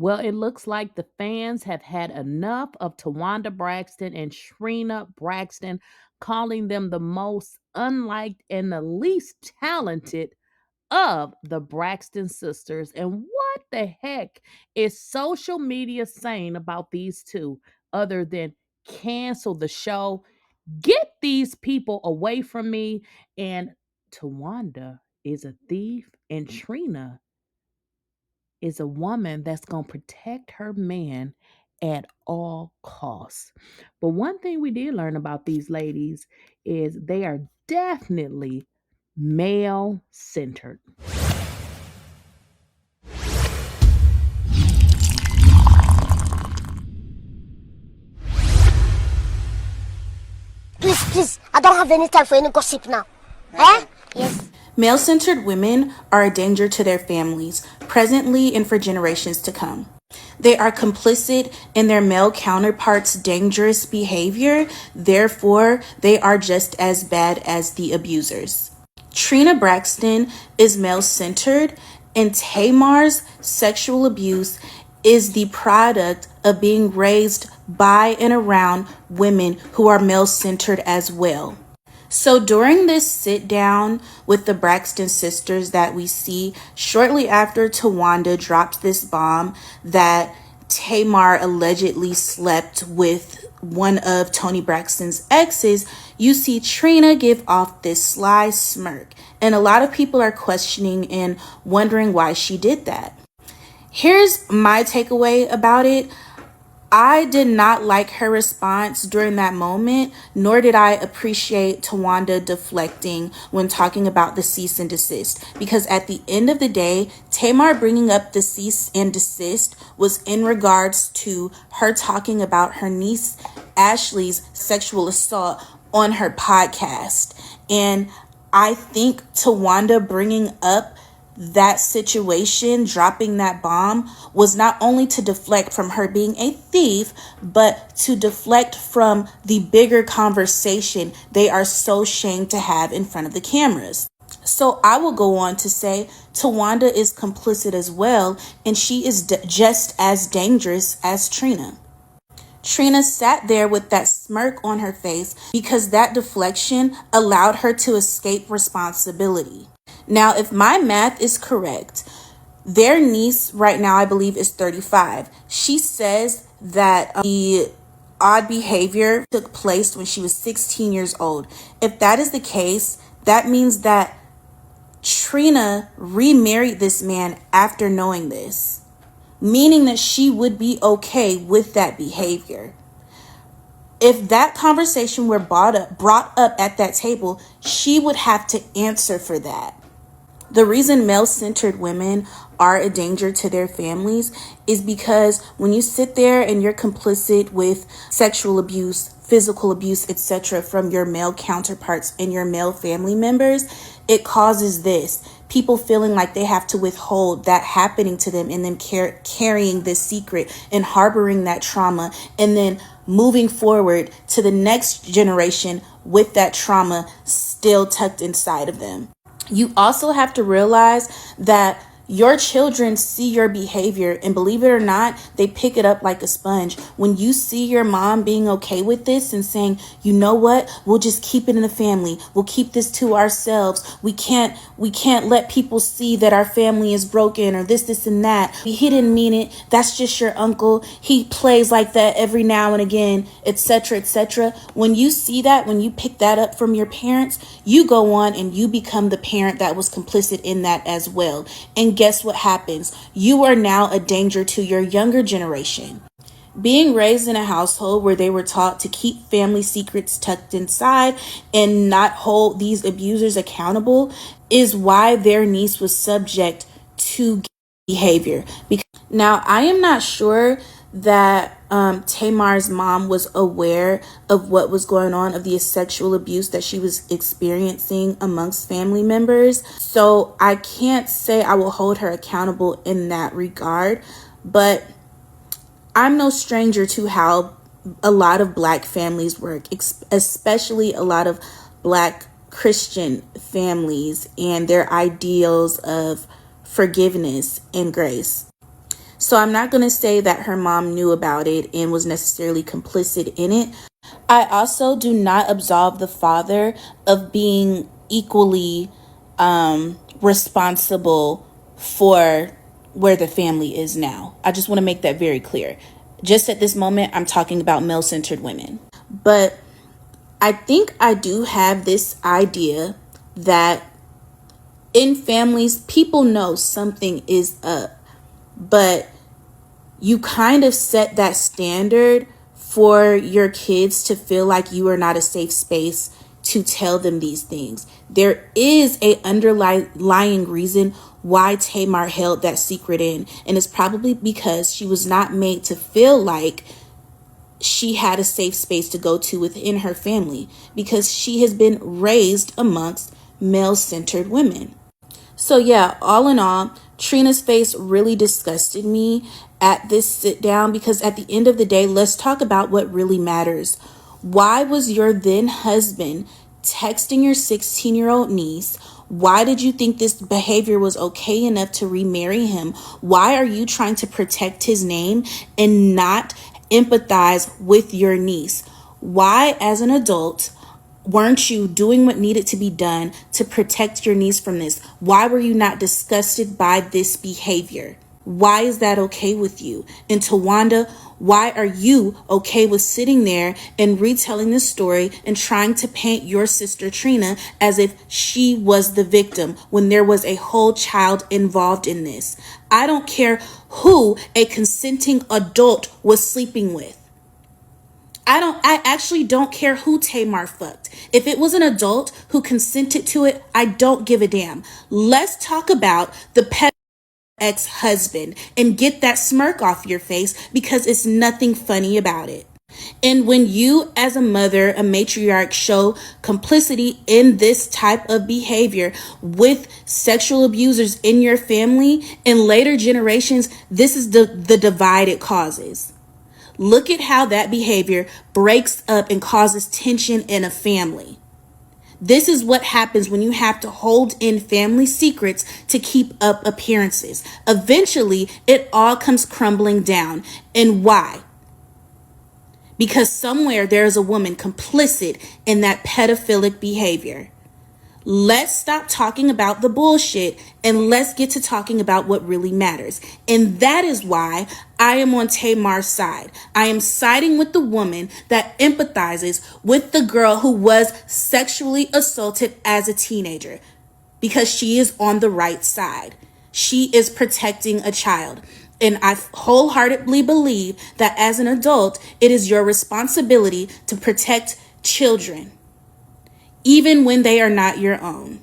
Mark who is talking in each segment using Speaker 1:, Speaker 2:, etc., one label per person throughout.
Speaker 1: Well, it looks like the fans have had enough of Towanda Braxton and Trina Braxton, calling them the most unliked and the least talented of the Braxton sisters. And what the heck is social media saying about these two other than cancel the show? Get these people away from me. And Towanda is a thief, and Trina is a woman that's going to protect her man at all costs. But one thing we did learn about these ladies is they are definitely male centered.
Speaker 2: Please, I don't have any time for any gossip now. Eh? Yes.
Speaker 3: Male-centered women are a danger to their families, presently and for generations to come. They are complicit in their male counterparts' dangerous behavior, therefore, they are just as bad as the abusers. Trina Braxton is male-centered, and Tamar's sexual abuse is the product of being raised by and around women who are male-centered as well. So during this sit down with the Braxton sisters that we see shortly after Towanda drops this bomb that Tamar allegedly slept with one of Toni Braxton's exes, you see Trina give off this sly smirk. And a lot of people are questioning and wondering why she did that. Here's my takeaway about it. I did not like her response during that moment, nor did I appreciate Towanda deflecting when talking about the cease and desist. Because at the end of the day, Tamar bringing up the cease and desist was in regards to her talking about her niece Ashley's sexual assault on her podcast. And I think Towanda bringing up that situation, dropping that bomb, was not only to deflect from her being a thief, but to deflect from the bigger conversation they are so shamed to have in front of the cameras. So I will go on to say Towanda is complicit as well, and she is just as dangerous as Trina. Trina sat there with that smirk on her face because that deflection allowed her to escape responsibility. Now, if my math is correct, their niece right now, I believe, is 35. She says that the odd behavior took place when she was 16 years old. If that is the case, that means that Trina remarried this man after knowing this, meaning that she would be okay with that behavior. If that conversation were brought up at that table, she would have to answer for that. The reason male-centered women are a danger to their families is because when you sit there and you're complicit with sexual abuse, physical abuse, etc. from your male counterparts and your male family members, it causes this. People feeling like they have to withhold that happening to them and then carrying this secret and harboring that trauma and then moving forward to the next generation with that trauma still tucked inside of them. You also have to realize that your children see your behavior, and believe it or not, they pick it up like a sponge. When you see your mom being okay with this and saying, you know what, we'll just keep it in the family. We'll keep this to ourselves. We can't let people see that our family is broken or this and that. He didn't mean it. That's just your uncle. He plays like that every now and again, etc., etc. When you see that, when you pick that up from your parents, you go on and you become the parent that was complicit in that as well. And guess what happens? You are now a danger to your younger generation. Being raised in a household where they were taught to keep family secrets tucked inside and not hold these abusers accountable is why their niece was subject to behavior. Now, I am not sure that Tamar's mom was aware of what was going on, of the sexual abuse that she was experiencing amongst family members. So I can't say I will hold her accountable in that regard, but I'm no stranger to how a lot of Black families work, especially a lot of Black Christian families and their ideals of forgiveness and grace. So I'm not going to say that her mom knew about it and was necessarily complicit in it. I also do not absolve the father of being equally responsible for where the family is now. I just want to make that very clear. Just at this moment, I'm talking about male-centered women. But I think I do have this idea that in families, people know something is up, but you kind of set that standard for your kids to feel like you are not a safe space to tell them these things. There is a underlying reason why Tamar held that secret in, and it's probably because she was not made to feel like she had a safe space to go to within her family, because she has been raised amongst male-centered women. So yeah, all in all, Trina's face really disgusted me at this sit down, because at the end of the day, let's talk about what really matters. Why was your then husband texting your 16-year-old niece? Why did you think this behavior was okay enough to remarry him? Why are you trying to protect his name and not empathize with your niece? Why, as an adult, weren't you doing what needed to be done to protect your niece from this? Why were you not disgusted by this behavior? Why is that okay with you? And Towanda, why are you okay with sitting there and retelling the story and trying to paint your sister Trina as if she was the victim when there was a whole child involved in this? I don't care who a consenting adult was sleeping with. I actually don't care who Tamar fucked. If it was an adult who consented to it, I don't give a damn. Let's talk about the pet ex-husband and get that smirk off your face, because it's nothing funny about it. And when you as a mother, a matriarch, show complicity in this type of behavior with sexual abusers in your family, in later generations, this is the divide it causes. Look at how that behavior breaks up and causes tension in a family. This is what happens when you have to hold in family secrets to keep up appearances. Eventually, it all comes crumbling down. And why? Because somewhere there is a woman complicit in that pedophilic behavior. Let's stop talking about the bullshit and let's get to talking about what really matters. And that is why I am on Tamar's side. I am siding with the woman that empathizes with the girl who was sexually assaulted as a teenager, because she is on the right side. She is protecting a child. And I wholeheartedly believe that as an adult, it is your responsibility to protect children, even when they are not your own.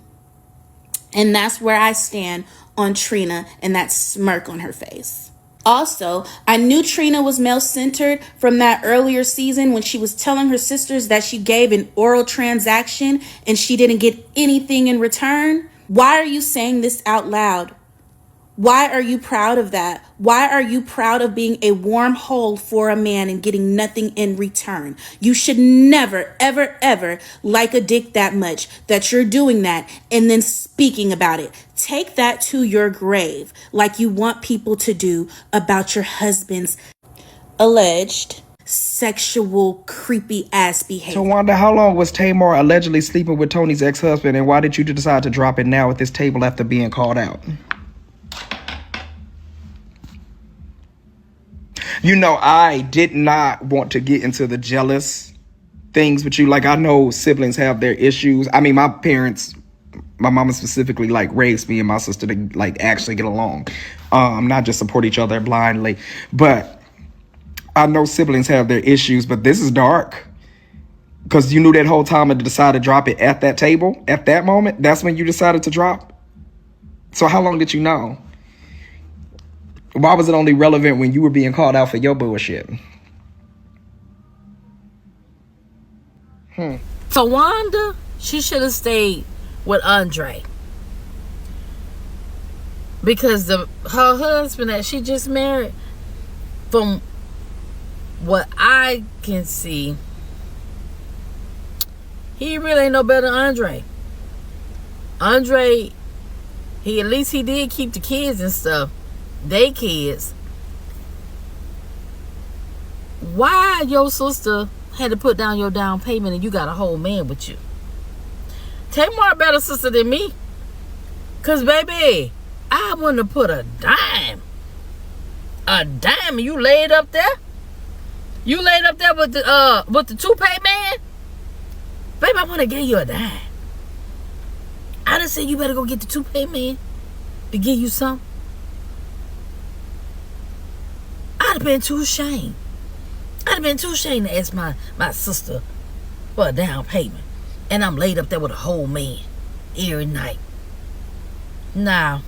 Speaker 3: And that's where I stand on Trina and that smirk on her face. Also, I knew Trina was male-centered from that earlier season when she was telling her sisters that she gave an oral transaction and she didn't get anything in return. Why are you saying this out loud? Why are you proud of that? Why are you proud of being a warm hole for a man and getting nothing in return? You should never, ever, ever like a dick that much that you're doing that and then speaking about it. Take that to your grave like you want people to do about your husband's alleged sexual creepy ass behavior.
Speaker 4: So Wanda, how long was Tamar allegedly sleeping with Tony's ex-husband, and why did you decide to drop it now at this table after being called out? You know, I did not want to get into the jealous things with you. Like, I know siblings have their issues. I mean, my parents, my mama specifically, like, raised me and my sister to, like, actually get along. Not just support each other blindly. But I know siblings have their issues, but this is dark. Because you knew that whole time and decided to drop it at that table, at that moment. That's when you decided to drop. So how long did you know? Why was it only relevant when you were being called out for your bullshit?
Speaker 1: Towanda, she should have stayed with Andre. Because her husband that she just married, from what I can see, he really ain't no better than Andre. Andre, at least he did keep the kids and stuff. They kids.
Speaker 5: why your sister had to put down your down payment and you got a whole man with you. Tamar a better sister than me. Cause baby, I wouldn't have put a dime. A dime, you laid up there? You laid up there with the toupee man? Baby, I wanna give you a dime. I done said you better go get the toupee man to give you some. I'd have been too ashamed. I'd have been too ashamed to ask my sister for a down payment. And I'm laid up there with a whole man every night. Now,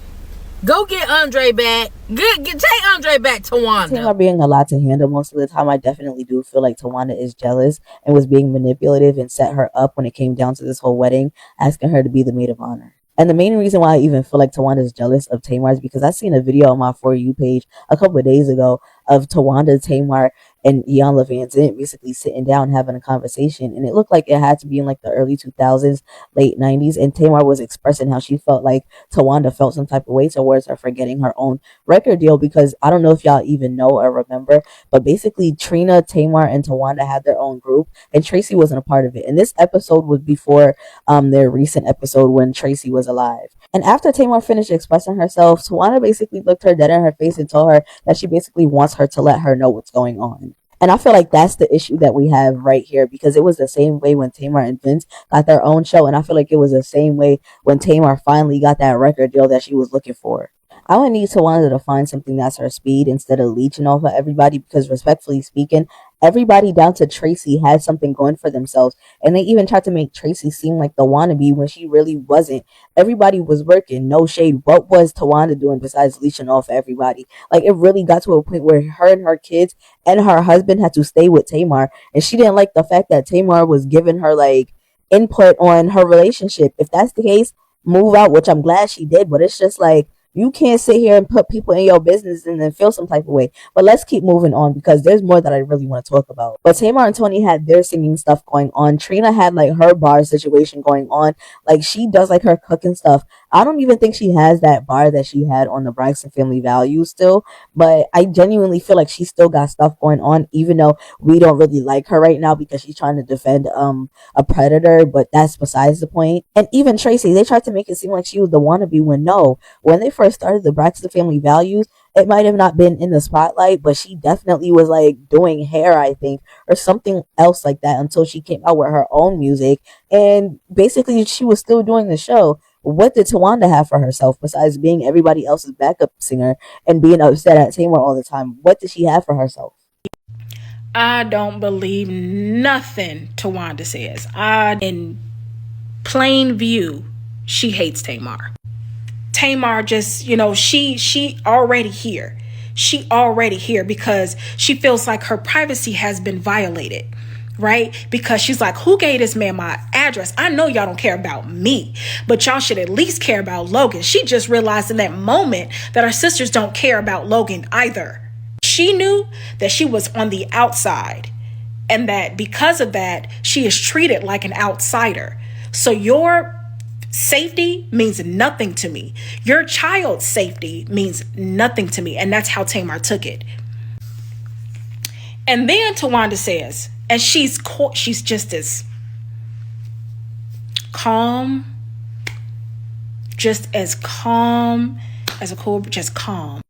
Speaker 5: go get Andre back. Take Andre back, Towanda.
Speaker 6: Tamar being a lot to handle most of the time. I definitely do feel like Towanda is jealous and was being manipulative and set her up when it came down to this whole wedding, asking her to be the maid of honor. And the main reason why I even feel like Towanda is jealous of Tamar is because I seen a video on my For You page a couple of days ago of Towanda, Tamar, and 𝐬𝐮𝐬𝐿 basically sitting down having a conversation, and it looked like it had to be in like the early 2000s, late 90s, and Tamar was expressing how she felt like Towanda felt some type of way towards her for getting her own record deal, because I don't know if y'all even know or remember, but basically Trina, Tamar, and Towanda had their own group, and Tracy wasn't a part of it. And this episode was before their recent episode when Tracy was alive. And after Tamar finished expressing herself, Towanda basically looked her dead in her face and told her that she basically wants her to let her know what's going on. And I feel like that's the issue that we have right here, because it was the same way when Tamar and Vince got their own show. And I feel like it was the same way when Tamar finally got that record deal that she was looking for. I would need Towanda to find something that's her speed instead of leeching off of everybody, because respectfully speaking, everybody down to Tracy had something going for themselves. And they even tried to make Tracy seem like the wannabe when she really wasn't. Everybody was working, no shade. What was Towanda doing besides leeching off everybody? Like, it really got to a point where her and her kids and her husband had to stay with Tamar. And she didn't like the fact that Tamar was giving her like input on her relationship. If that's the case, move out, which I'm glad she did. But it's just like, you can't sit here and put people in your business and then feel some type of way. But let's keep moving on, because there's more that I really want to talk about. But Tamar and Tony had their singing stuff going on. Trina had like her bar situation going on. Like, she does like her cooking stuff. I don't even think she has that bar that she had on the Braxton Family Values still. But I genuinely feel like she still got stuff going on, even though we don't really like her right now because she's trying to defend a predator. But that's besides the point. And even Tracy, they tried to make it seem like she was the wannabe, when no. When they first started the Braxton Family Values, it might have not been in the spotlight, but she definitely was like doing hair, I think, or something else like that, until she came out with her own music. And basically she was still doing the show. What did Towanda have for herself besides being everybody else's backup singer and being upset at Tamar all the time? What did she have for herself?
Speaker 3: I don't believe nothing Towanda says. In plain view, she hates Tamar. Tamar just, she already here. She already here because she feels like her privacy has been violated, right? Because she's like, who gave this man my address? I know y'all don't care about me, but y'all should at least care about Logan. She just realized in that moment that her sisters don't care about Logan either. She knew that she was on the outside, and that because of that, she is treated like an outsider. So your safety means nothing to me. Your child's safety means nothing to me. And that's how Tamar took it. And then Towanda says, and she's just as calm, just as calm as a cool, just calm.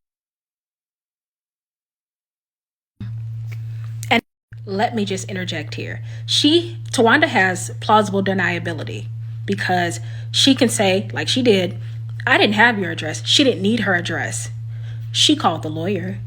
Speaker 3: And let me just interject here. Towanda has plausible deniability, because she can say, like she did, I didn't have your address. She didn't need her address. She called the lawyer.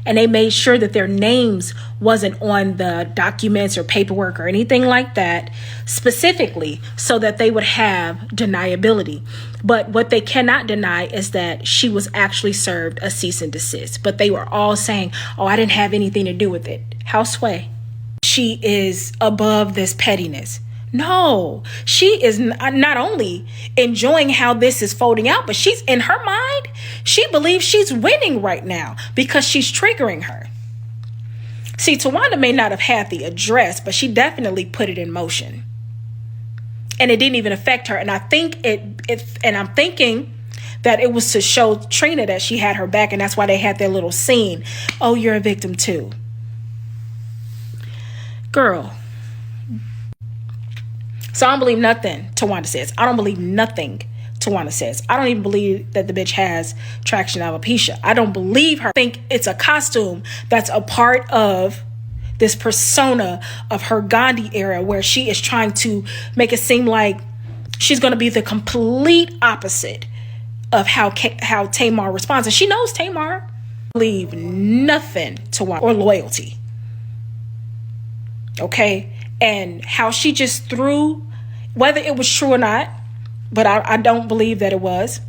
Speaker 3: And they made sure that their names wasn't on the documents or paperwork or anything like that, specifically so that they would have deniability. But what they cannot deny is that she was actually served a cease and desist. But they were all saying, oh, I didn't have anything to do with it. How sway? She is above this pettiness. No, she is not only enjoying how this is folding out, but she's in her mind. She believes she's winning right now because she's triggering her. See, Towanda may not have had the address, but she definitely put it in motion. And it didn't even affect her. And I think I'm thinking that it was to show Trina that she had her back, and that's why they had their little scene. Oh, you're a victim too. Girl. So I don't believe nothing Towanda says. I don't believe nothing Towanda says. I don't even believe that the bitch has traction alopecia. I don't believe her. I think it's a costume that's a part of this persona of her Gandhi era, where she is trying to make it seem like she's going to be the complete opposite of how Tamar responds. And she knows Tamar. Believe nothing Towanda or loyalty. Okay? And how she just threw, whether it was true or not, but I don't believe that it was.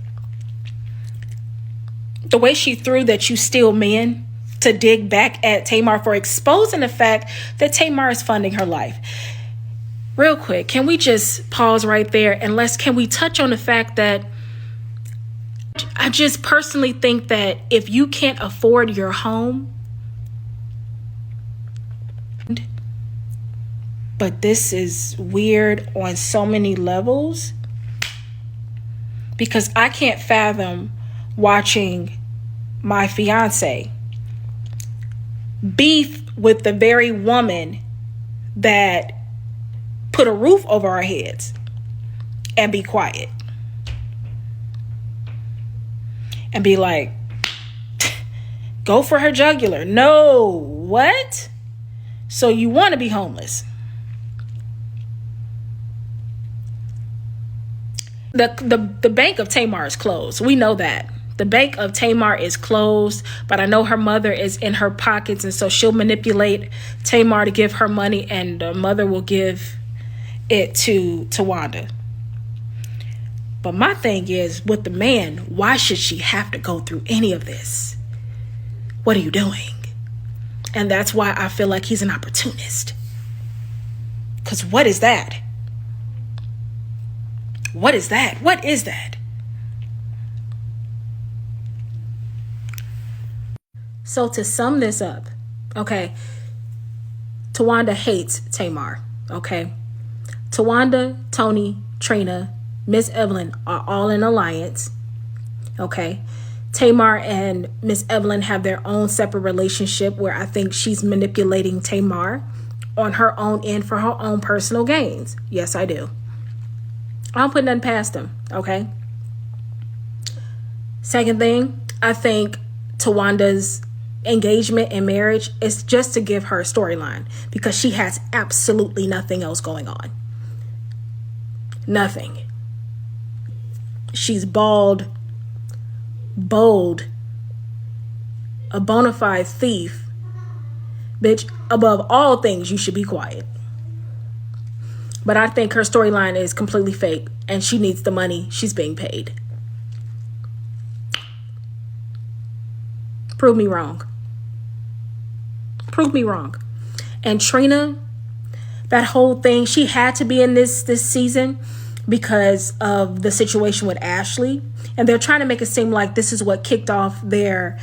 Speaker 3: The way she threw that you steal men, to dig back at Tamar for exposing the fact that Tamar is funding her life. Real quick, can we just pause right there and can we touch on the fact that I just personally think that if you can't afford your home, but this is weird on so many levels, because I can't fathom watching my fiance beef with the very woman that put a roof over our heads and be quiet and be like, go for her jugular. No, what? So you want to be homeless? The bank of Tamar is closed. We know that. The bank of Tamar is closed, but I know her mother is in her pockets, and so she'll manipulate Tamar to give her money, and the mother will give it to Towanda. But my thing is, with the man, why should she have to go through any of this? What are you doing? And that's why I feel like he's an opportunist. Because what is that? What is that? What is that? So to sum this up, okay, Towanda hates Tamar, okay? Towanda, Tony, Trina, Miss Evelyn are all in alliance, okay? Tamar and Miss Evelyn have their own separate relationship where I think she's manipulating Tamar on her own end for her own personal gains. Yes, I do. I don't put nothing past them, okay? Second thing, I think Tawanda's engagement and marriage is just to give her a storyline, because she has absolutely nothing else going on. Nothing. She's bald, bold, a bona fide thief. Bitch, above all things, you should be quiet. But I think her storyline is completely fake, and she needs the money. She's being paid. Prove me wrong. Prove me wrong. And Trina, that whole thing, she had to be in this season because of the situation with Ashley. And they're trying to make it seem like this is what kicked off their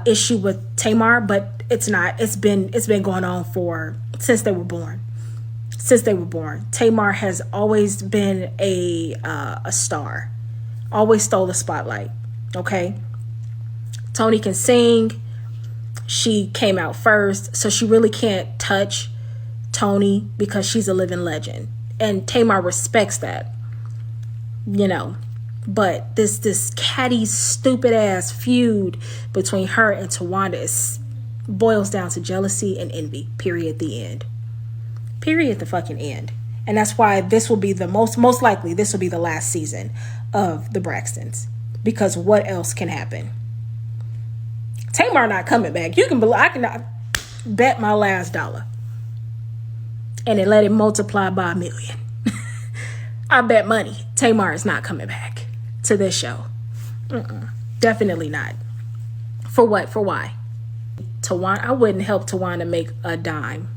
Speaker 3: issue with Tamar, but it's not. It's been going on since they were born. Since they were born. Tamar has always been a star. Always stole the spotlight. Okay? Tony can sing. She came out first, so she really can't touch Tony because she's a living legend. And Tamar respects that. You know. But this catty, stupid ass feud between her and Towanda boils down to jealousy and envy. Period. The end. Period. The fucking end. And that's why this will be the most likely this will be the last season of the Braxtons. Because what else can happen? Tamar not coming back. You can believe, I can bet my last dollar. And then let it multiply by 1 million. I bet money Tamar is not coming back to this show. Definitely not. For what? For why? Towanda, I wouldn't help Towanda make a dime.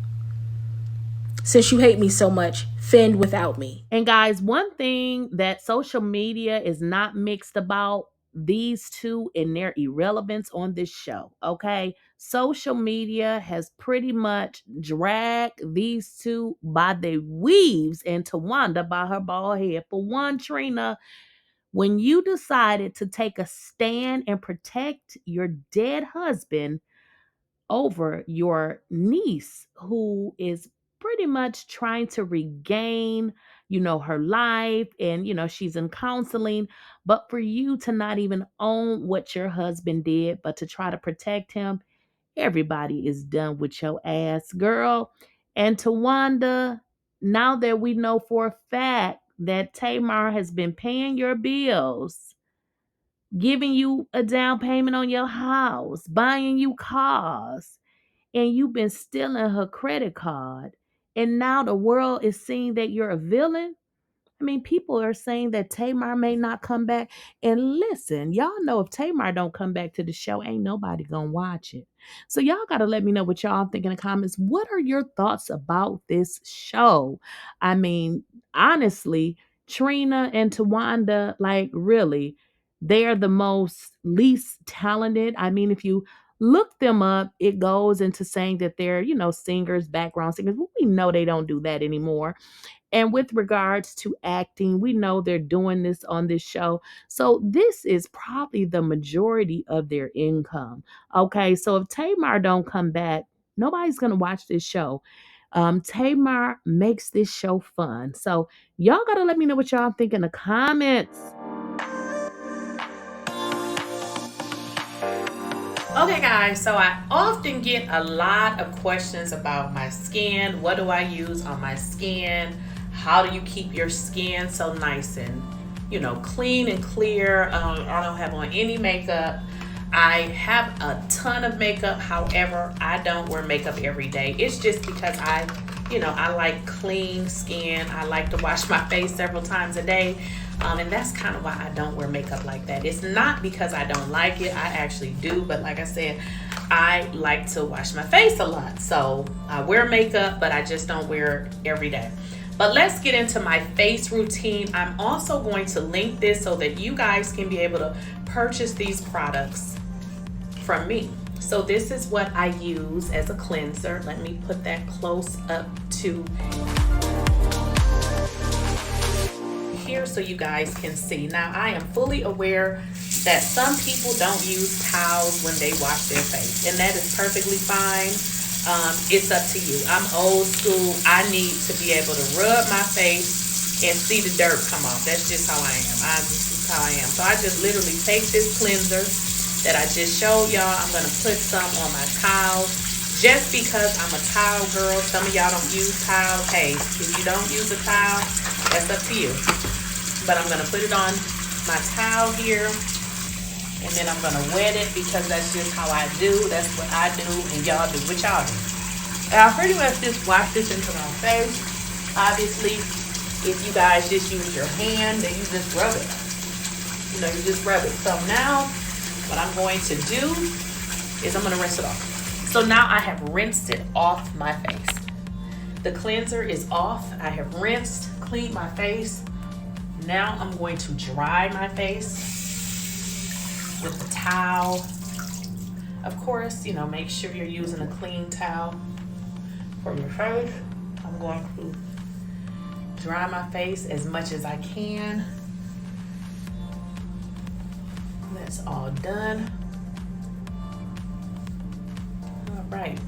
Speaker 3: Since you hate me so much, fend without me.
Speaker 1: And guys, one thing that social media is not mixed about these two and their irrelevance on this show, okay? Social media has pretty much dragged these two by their weaves and Towanda by her bald head. For one, Trina, when you decided to take a stand and protect your dead husband over your niece who is pretty much trying to regain, her life, and she's in counseling, but for you to not even own what your husband did but to try to protect him, everybody is done with your ass, girl. And Towanda, now that we know for a fact that Tamar has been paying your bills, giving you a down payment on your house, buying you cars, and you've been stealing her credit card, and now the world is seeing that you're a villain. I mean, people are saying that Tamar may not come back. And listen, y'all know if Tamar don't come back to the show, ain't nobody gonna watch it. So y'all gotta let me know what y'all think in the comments. What are your thoughts about this show? I mean, honestly, Trina and Towanda, like really, they're the most least talented. I mean, if you look them up, it goes into saying that they're, singers, background singers. But we know they don't do that anymore. And with regards to acting, we know they're doing this on this show. So this is probably the majority of their income. Okay, so if Tamar don't come back, nobody's going to watch this show. Tamar makes this show fun. So y'all got to let me know what y'all think in the comments. Okay, guys, so I often get a lot of questions about my skin. What do I use on my skin? How do you keep your skin so nice and, clean and clear? I don't have on any makeup. I have a ton of makeup. However, I don't wear makeup every day. It's just because I like clean skin. I like to wash my face several times a day. And that's kind of why I don't wear makeup like that. It's not because I don't like it. I actually do. But like I said, I like to wash my face a lot. So I wear makeup, but I just don't wear it every day. But let's get into my face routine. I'm also going to link this so that you guys can be able to purchase these products from me. So this is what I use as a cleanser. Let me put that close up to here so you guys can see. Now, I am fully aware that some people don't use towels when they wash their face, and that is perfectly fine. It's up to you. I'm old school. I need to be able to rub my face and see the dirt come off. That's just how I am. This is how I am. So I just literally take this cleanser that I just showed y'all. I'm going to put some on my towel just because I'm a towel girl. Some of y'all don't use towels. Hey, if you don't use a towel, that's up to you. But I'm going to put it on my towel here. And then I'm going to wet it because that's just how I do. That's what I do. And y'all do what y'all do. And I pretty much just wash this into my face. Obviously, if you guys just use your hand, then you just rub it. You just rub it. So now, what I'm going to do is I'm going to rinse it off. So now I have rinsed it off my face. The cleanser is off. I have rinsed, cleaned my face. Now I'm going to dry my face with the towel. Of course, make sure you're using a clean towel for your face. I'm going to dry my face as much as I can. That's all done. All right.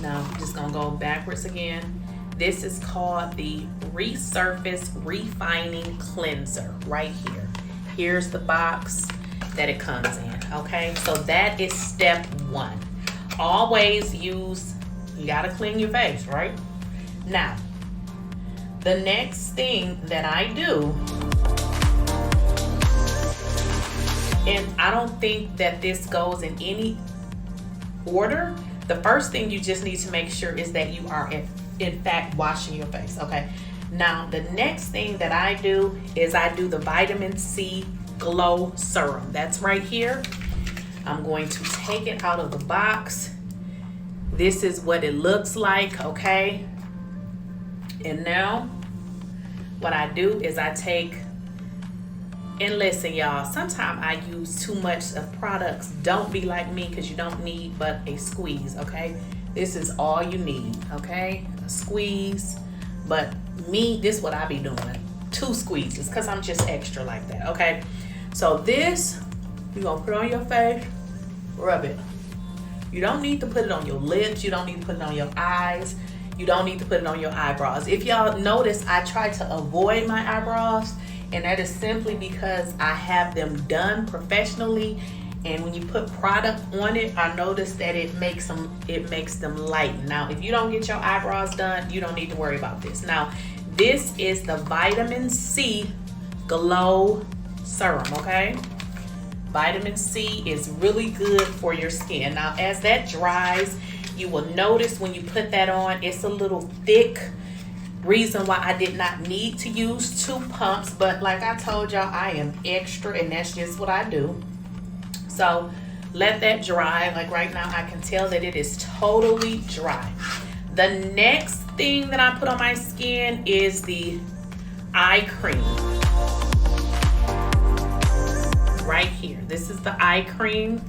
Speaker 1: Now I'm just gonna go backwards again. This is called the Resurface Refining Cleanser right here. Here's the box that it comes in, okay? So that is step one. Always use, you gotta clean your face, right? Now, the next thing that I do, and I don't think that this goes in any order. The first thing you just need to make sure is that you are in fact washing your face, okay? Now, the next thing that I do is I do the vitamin C glow serum. That's right here. I'm going to take it out of the box. This is what it looks like, okay? And now what I do is I take, and listen y'all, sometimes I use too much of products. Don't be like me, because you don't need but a squeeze, okay? This is all you need, okay? A squeeze. But me, this is what I be doing. 2 squeezes because I'm just extra like that, okay? So this, you're gonna put on your face, rub it. You don't need to put it on your lips. You don't need to put it on your eyes. You don't need to put it on your eyebrows. If y'all notice, I try to avoid my eyebrows, and that is simply because I have them done professionally. And when you put product on it, I notice that it makes them light. Now, if you don't get your eyebrows done, you don't need to worry about this. Now, this is the Vitamin C Glow Serum, okay? Vitamin C is really good for your skin. Now, as that dries, you will notice when you put that on, it's a little thick. Reason why I did not need to use 2 pumps, but like I told y'all, I am extra, and that's just what I do. So let that dry. Like right now, I can tell that it is totally dry. The next thing that I put on my skin is the eye cream. Right here. This is the eye cream.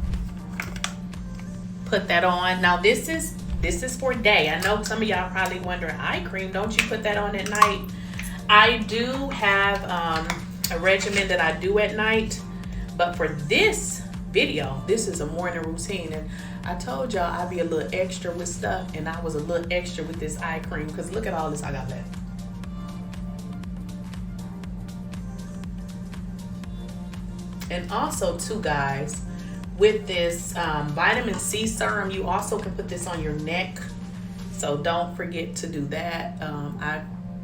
Speaker 1: Put that on. Now this is for day. I know some of y'all probably wondering, eye cream, don't you put that on at night? I do have a regimen that I do at night, but for this video, this is a morning routine, and I told y'all I'd be a little extra with stuff, and I was a little extra with this eye cream because look at all this I got left. And also too, guys, with this vitamin C serum, you also can put this on your neck, so don't forget to do that. I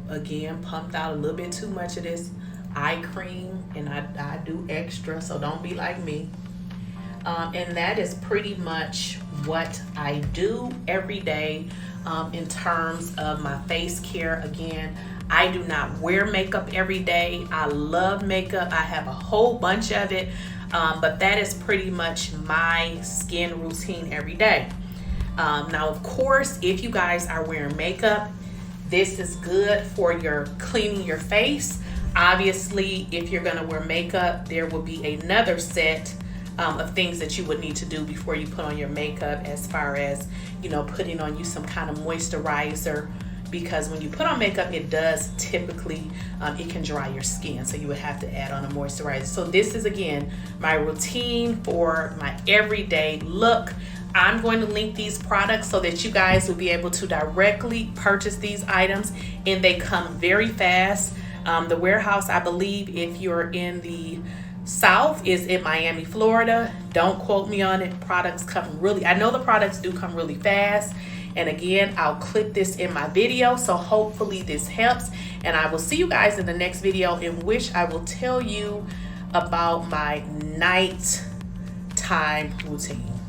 Speaker 1: again pumped out a little bit too much of this eye cream, and I do extra, so don't be like me. And that is pretty much what I do every day in terms of my face care. Again, I do not wear makeup every day. I love makeup. I have a whole bunch of it, but that is pretty much my skin routine every day. Now, of course, if you guys are wearing makeup, this is good for your cleaning your face. Obviously, if you're gonna wear makeup, there will be another set of things that you would need to do before you put on your makeup, as far as, you know, putting on you some kind of moisturizer, because when you put on makeup, it does typically, it can dry your skin, so you would have to add on a moisturizer. So this is, again, my routine for my everyday look. I'm going to link these products so that you guys will be able to directly purchase these items, and they come very fast. The warehouse, I believe, if you're in the South, is in Miami, Florida. Don't quote me on it. Products come really, I know the products do come really fast. And again, I'll clip this in my video, so hopefully this helps. And I will see you guys in the next video, in which I will tell you about my nighttime routine.